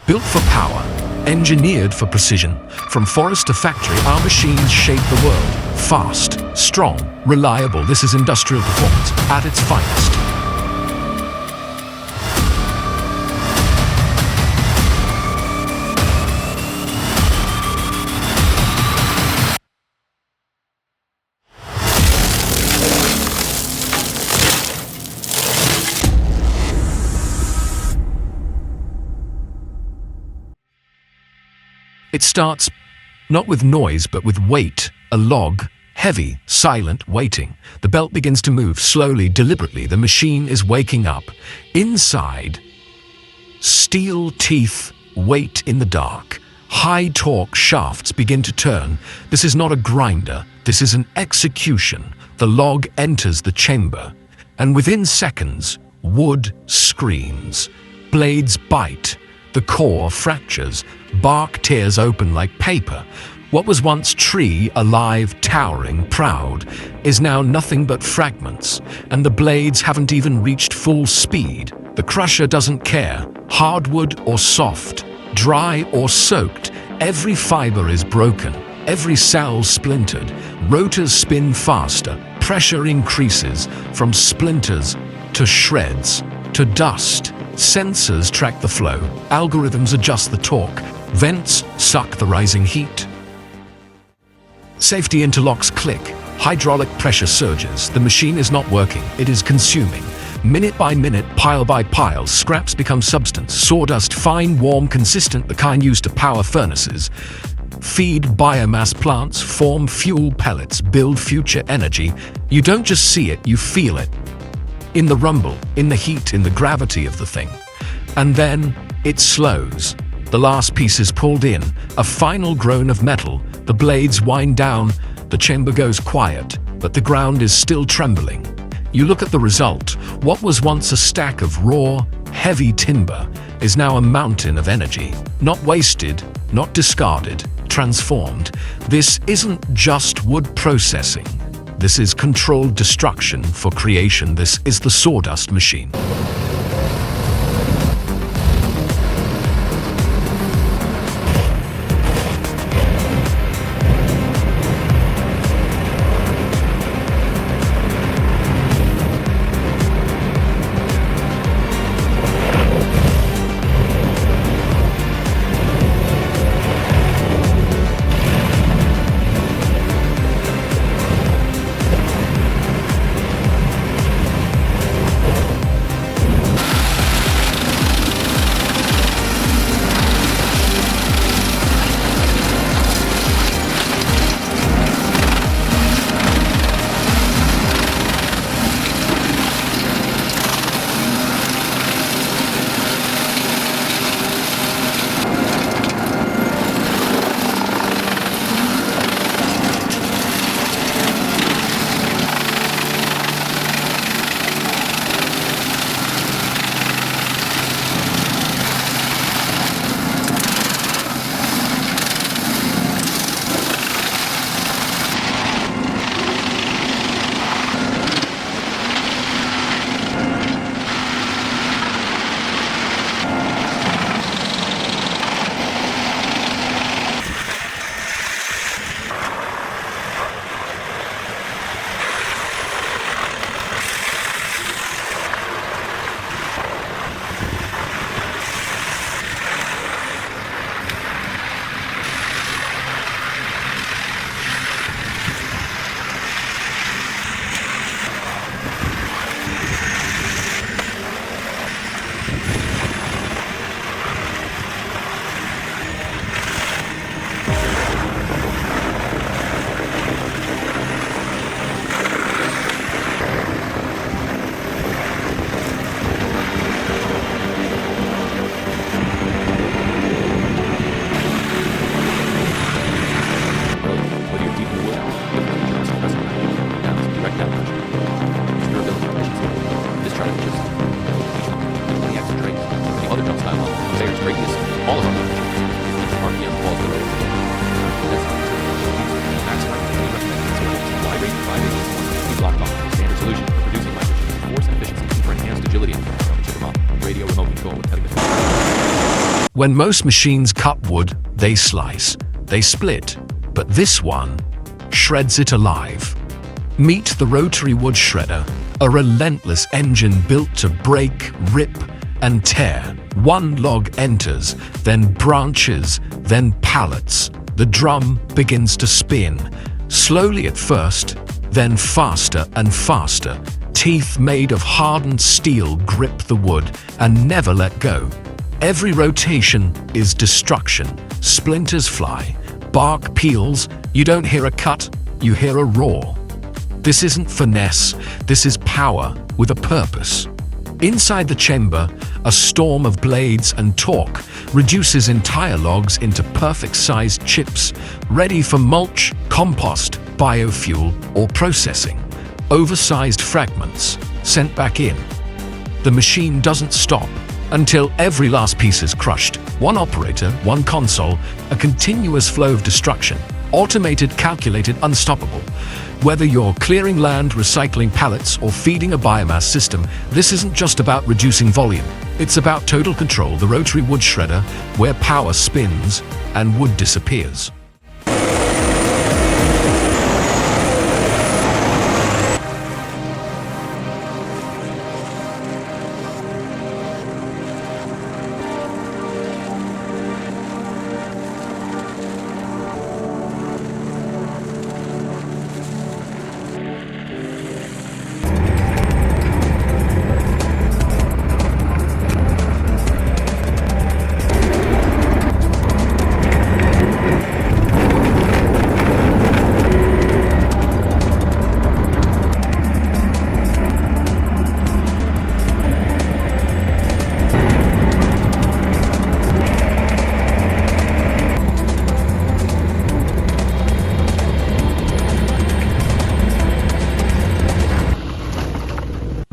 Built for power, engineered for precision, from forest to factory, our machines shape the world. Fast, strong, reliable. This is industrial performance at its finest. It starts not with noise, but with weight. A log, heavy, silent, waiting. The belt begins to move slowly, deliberately. The machine is waking up. Inside, steel teeth wait in the dark. High torque shafts begin to turn. This is not a grinder. This is an execution. The log enters the chamber, and within seconds, wood screams. Blades bite. The core fractures. Bark tears open like paper. What was once tree, alive, towering, proud, is now nothing but fragments, and the blades haven't even reached full speed. The crusher doesn't care. Hardwood or soft, dry or soaked, every fiber is broken, every cell splintered. Rotors spin faster. Pressure increases from splinters to shreds to dust. Sensors track the flow. Algorithms adjust the torque. Vents suck the rising heat. Safety interlocks click. Hydraulic pressure surges. The machine is not working. It is consuming. Minute by minute, pile by pile, scraps become substance. Sawdust, fine, warm, consistent, the kind used to power furnaces. Feed biomass plants, form fuel pellets, build future energy. You don't just see it, you feel it. In the rumble, in the heat, in the gravity of the thing. And then it slows. The last piece is pulled in, a final groan of metal. The blades wind down, the chamber goes quiet, but the ground is still trembling. You look at the result. What was once a stack of raw, heavy timber is now a mountain of energy. Not wasted, not discarded, transformed. This isn't just wood processing. This is controlled destruction for creation. This is the sawdust machine. When most machines cut wood, they slice, they split, but this one shreds it alive. Meet the rotary wood shredder, a relentless engine built to break, rip, and tear. One log enters, then branches, then pallets. The drum begins to spin, slowly at first, then faster and faster. Teeth made of hardened steel grip the wood and never let go. Every rotation is destruction. Splinters fly, bark peels. You don't hear a cut, you hear a roar. This isn't finesse, this is power with a purpose. Inside the chamber, a storm of blades and torque reduces entire logs into perfect-sized chips, ready for mulch, compost, biofuel, or processing. Oversized fragments sent back in. The machine doesn't stop until every last piece is crushed. One operator, one console, a continuous flow of destruction. Automated, calculated, unstoppable. Whether you're clearing land, recycling pallets, or feeding a biomass system, this isn't just about reducing volume. It's about total control, the rotary wood shredder, where power spins and wood disappears.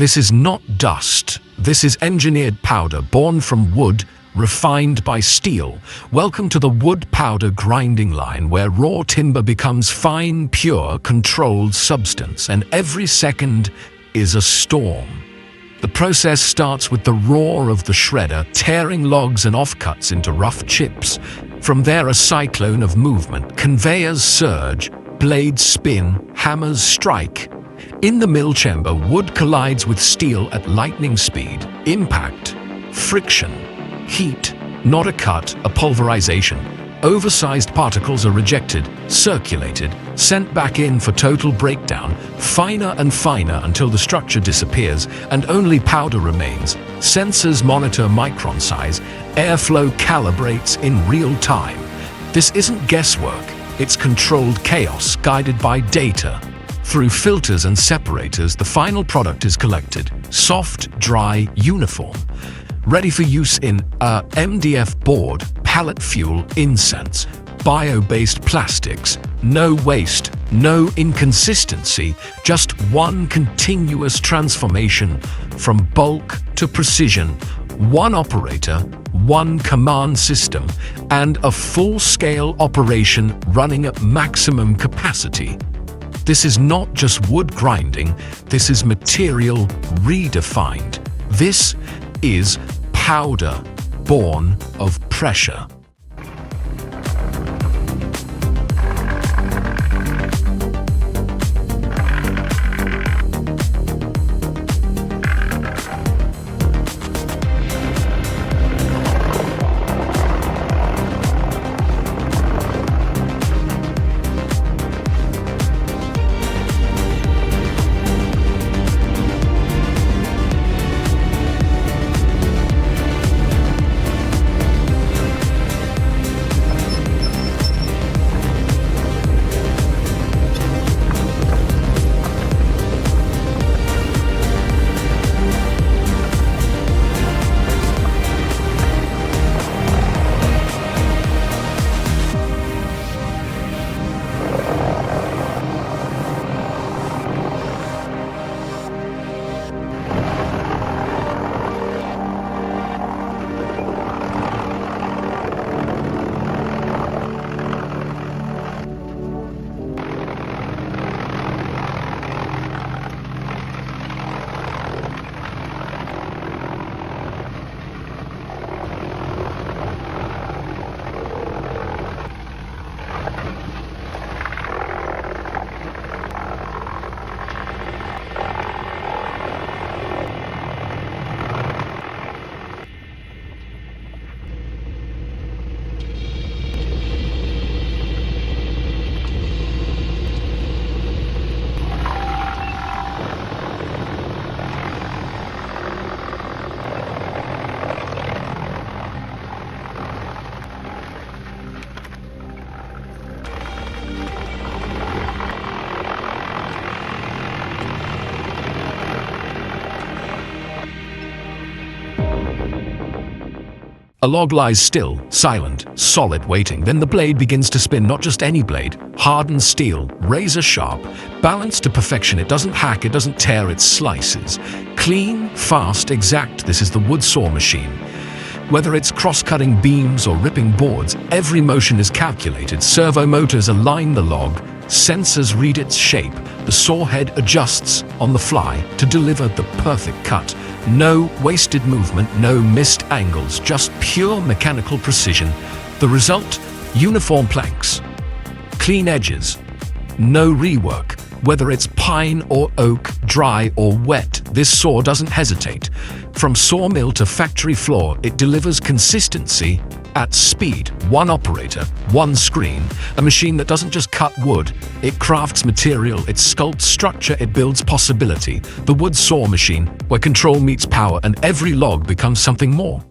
This is not dust. This is engineered powder born from wood, refined by steel. Welcome to the wood powder grinding line, where raw timber becomes fine, pure, controlled substance, and every second is a storm. The process starts with the roar of the shredder, tearing logs and offcuts into rough chips. From there, a cyclone of movement. Conveyors surge, blades spin, hammers strike. In the mill chamber, wood collides with steel at lightning speed. Impact, friction, heat, not a cut, a pulverization. Oversized particles are rejected, circulated, sent back in for total breakdown, finer and finer until the structure disappears and only powder remains. Sensors monitor micron size, airflow calibrates in real time. This isn't guesswork, it's controlled chaos guided by data. Through filters and separators, the final product is collected, soft, dry, uniform, ready for use in a MDF board, pallet fuel, incense, bio-based plastics. No waste, no inconsistency, just one continuous transformation from bulk to precision. One operator, one command system, and a full-scale operation running at maximum capacity. This is not just wood grinding, this is material redefined. This is powder born of pressure. A log lies still, silent, solid, waiting. Then the blade begins to spin, not just any blade, hardened steel, razor sharp, balanced to perfection. It doesn't hack, it doesn't tear, it slices. Clean, fast, exact. This is the wood saw machine. Whether it's cross-cutting beams or ripping boards, every motion is calculated. Servo motors align the log, sensors read its shape. The saw head adjusts on the fly to deliver the perfect cut. No wasted movement, no missed angles, just pure mechanical precision. The result? Uniform planks, clean edges, no rework. Whether it's pine or oak, dry or wet, this saw doesn't hesitate. From sawmill to factory floor, it delivers consistency at speed. One operator, one screen, a machine that doesn't just cut wood, it crafts material, it sculpts structure, it builds possibility. The wood saw machine, where control meets power and every log becomes something more.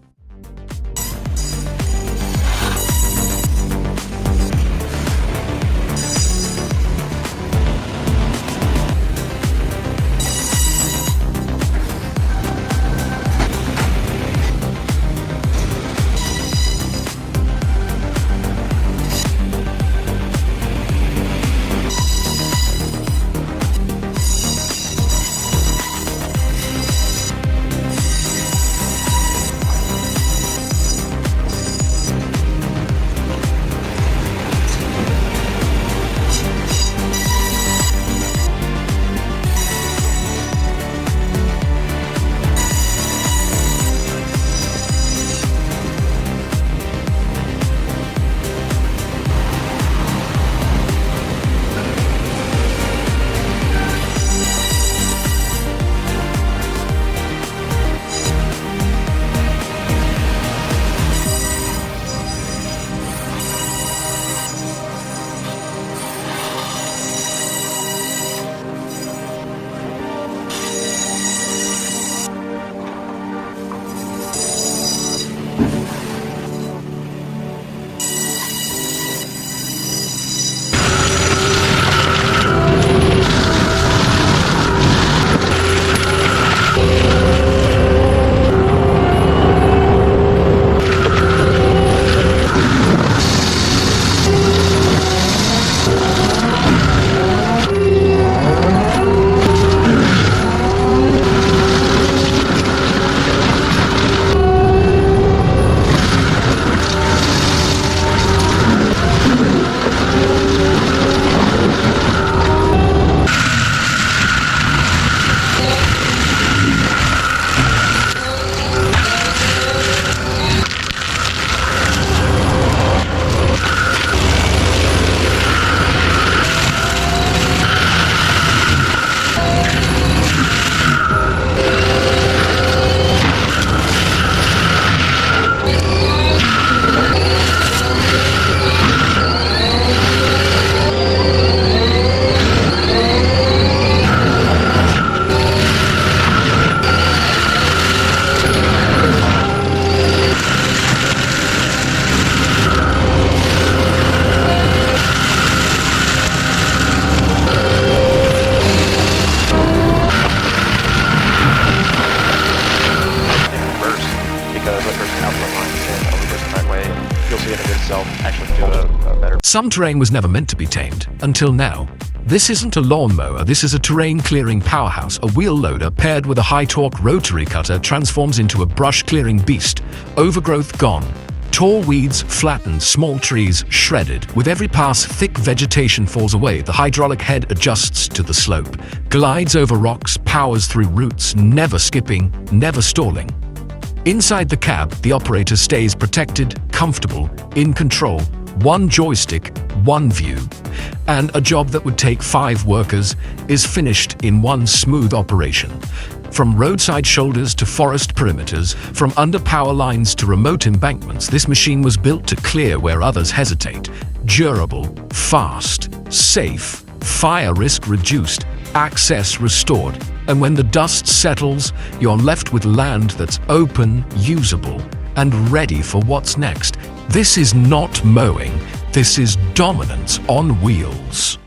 Some terrain was never meant to be tamed, until now. This isn't a lawnmower, this is a terrain-clearing powerhouse. A wheel loader paired with a high-torque rotary cutter transforms into a brush-clearing beast. Overgrowth gone. Tall weeds flattened, small trees shredded. With every pass, thick vegetation falls away. The hydraulic head adjusts to the slope, glides over rocks, powers through roots, never skipping, never stalling. Inside the cab, the operator stays protected, comfortable, in control. One joystick, one view. And a job that would take 5 workers is finished in one smooth operation. From roadside shoulders to forest perimeters, from under power lines to remote embankments, this machine was built to clear where others hesitate. Durable, fast, safe, fire risk reduced, access restored. And when the dust settles, you're left with land that's open, usable, and ready for what's next. This is not mowing, this is dominance on wheels.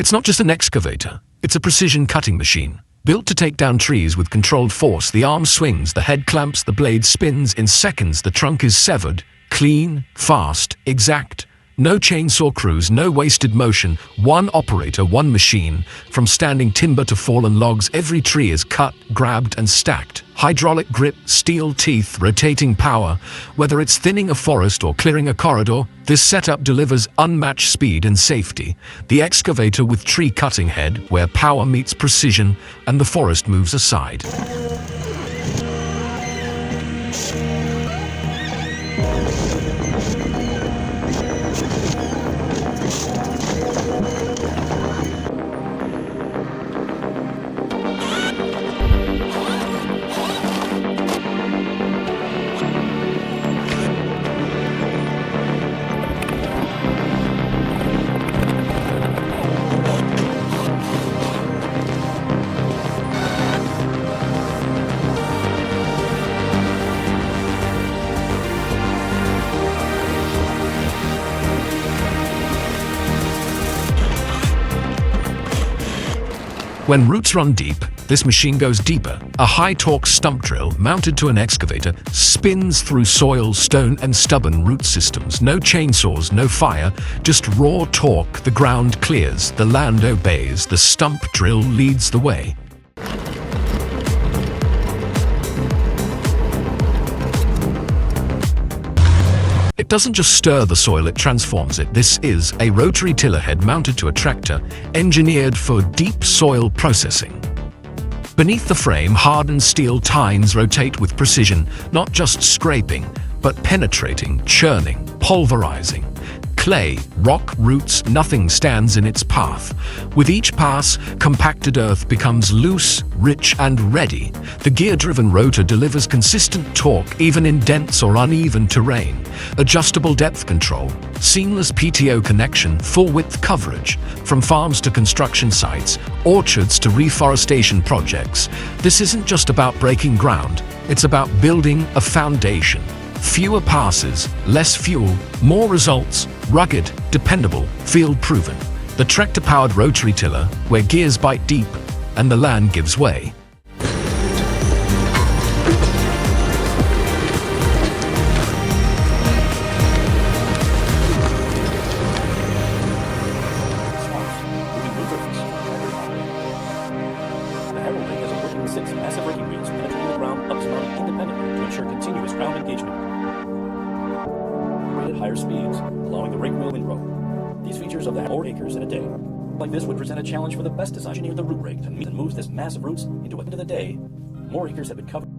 It's not just an excavator, it's a precision cutting machine. Built to take down trees with controlled force, the arm swings, the head clamps, the blade spins. In seconds, the trunk is severed. Clean, fast, exact. No chainsaw crews, no wasted motion. One operator, one machine. From standing timber to fallen logs, every tree is cut, grabbed, and stacked. Hydraulic grip, steel teeth, rotating power. Whether it's thinning a forest or clearing a corridor, this setup delivers unmatched speed and safety. The excavator with tree cutting head, where power meets precision and the forest moves aside. When roots run deep, this machine goes deeper. A high-torque stump drill mounted to an excavator spins through soil, stone, and stubborn root systems. No chainsaws, no fire, just raw torque. The ground clears, the land obeys, the stump drill leads the way. It doesn't just stir the soil, it transforms it. This is a rotary tiller head mounted to a tractor, engineered for deep soil processing. Beneath the frame, hardened steel tines rotate with precision, not just scraping, but penetrating, churning, pulverizing. Clay, rock, roots, nothing stands in its path. With each pass, compacted earth becomes loose, rich, and ready. The gear-driven rotor delivers consistent torque even in dense or uneven terrain. Adjustable depth control, seamless PTO connection, full-width coverage. From farms to construction sites, orchards to reforestation projects, this isn't just about breaking ground, it's about building a foundation. Fewer passes, less fuel, more results, rugged, dependable, field-proven. The tractor-powered rotary tiller, where gears bite deep and the land gives way. Six massive raking wheels penetrating the ground up and down independently to ensure continuous ground engagement. At higher speeds, allowing the rake wheel windrow. These features of the more acres in a day. Like this would present a challenge for the best design engineer, the root rake, and moves this massive roots into a end of the day. More acres have been covered.